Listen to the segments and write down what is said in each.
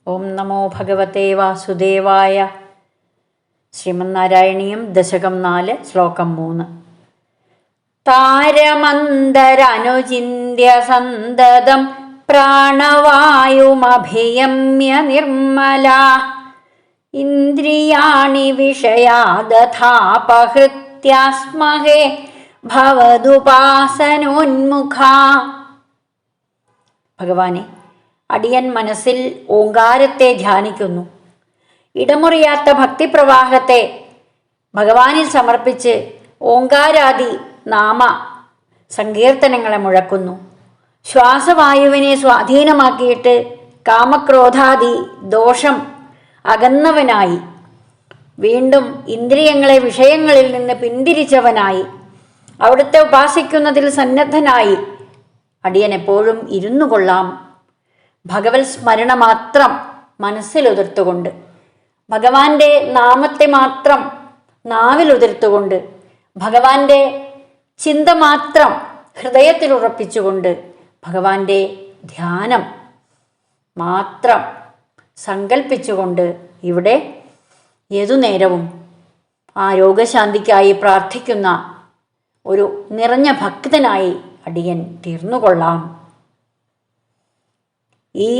ഓം നമോ ഭഗവതേ വാസുദേവായ. ശ്രീമന്നാരായണീയം ദശകം 4 ശ്ലോകം 3. താരമന്തരനുചിന്യ സന്തതം പ്രാണവായുമഭിയമ്യ നിർമ്മല ഇന്ദ്രിയാണി വിഷയാദഥാപഹൃത്യാസ്മഹേ ഭവദുപാസനോന്മുഖ. ഭഗവാനെ, അടിയൻ മനസ്സിൽ ഓങ്കാരത്തെ ധ്യാനിക്കുന്നു. ഇടമുറിയാത്ത ഭക്തിപ്രവാഹത്തെ ഭഗവാനിൽ സമർപ്പിച്ച് ഓങ്കാരാദി നാമ സങ്കീർത്തനങ്ങളെ മുഴക്കുന്നു. ശ്വാസവായുവിനെ സ്വാധീനമാക്കിയിട്ട് കാമക്രോധാദി ദോഷം അകന്നവനായി, വീണ്ടും ഇന്ദ്രിയങ്ങളെ വിഷയങ്ങളിൽ നിന്ന് പിന്തിരിച്ചവനായി, അവിടുത്തെ ഉപാസിക്കുന്നതിൽ സന്നദ്ധനായി അടിയൻ എപ്പോഴും ഇരുന്നു കൊള്ളാം. ഭഗവത് സ്മരണ മാത്രം മനസ്സിലുതിർത്തുകൊണ്ട്, ഭഗവാന്റെ നാമത്തെ മാത്രം നാവിലുതിർത്തുകൊണ്ട്, ഭഗവാന്റെ ചിന്ത മാത്രം ഹൃദയത്തിൽ ഉറപ്പിച്ചുകൊണ്ട്, ഭഗവാന്റെ ധ്യാനം മാത്രം സങ്കൽപ്പിച്ചുകൊണ്ട് ഇവിടെ ഏതു നേരവും ആ രോഗശാന്തിക്കായി പ്രാർത്ഥിക്കുന്ന ഒരു നിറഞ്ഞ ഭക്തനായി അടിയൻ തീർന്നുകൊള്ളാം. ഈ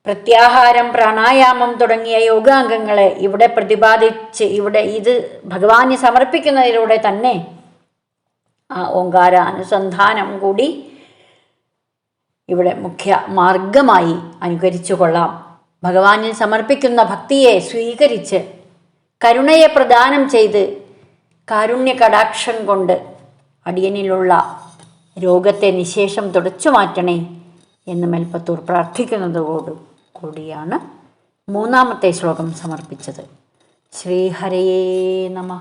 പ്രത്യാഹാരം, പ്രാണായാമം തുടങ്ങിയ യോഗാംഗങ്ങളെ ഇവിടെ പ്രതിപാദിച്ച് ഇത് ഭഗവാന് സമർപ്പിക്കുന്നതിലൂടെ തന്നെ ആ ഓങ്കാര അനുസന്ധാനം കൂടി ഇവിടെ മുഖ്യ മാർഗമായി അനുകരിച്ചു കൊള്ളാം. ഭഗവാനിൽ സമർപ്പിക്കുന്ന ഭക്തിയെ സ്വീകരിച്ച് കരുണയെ പ്രദാനം ചെയ്ത് കാരുണ്യ കടാക്ഷം കൊണ്ട് അടിയനിലുള്ള രോഗത്തെ നിശേഷം തുടച്ചു മാറ്റണേ എന്ന് മേൽപ്പത്തൂർ പ്രാർത്ഥിക്കുന്നതോടുകൂടിയാണ് 3-ാമത്തെ ശ്ലോകം സമർപ്പിച്ചത്. ശ്രീഹരയേ നമഃ.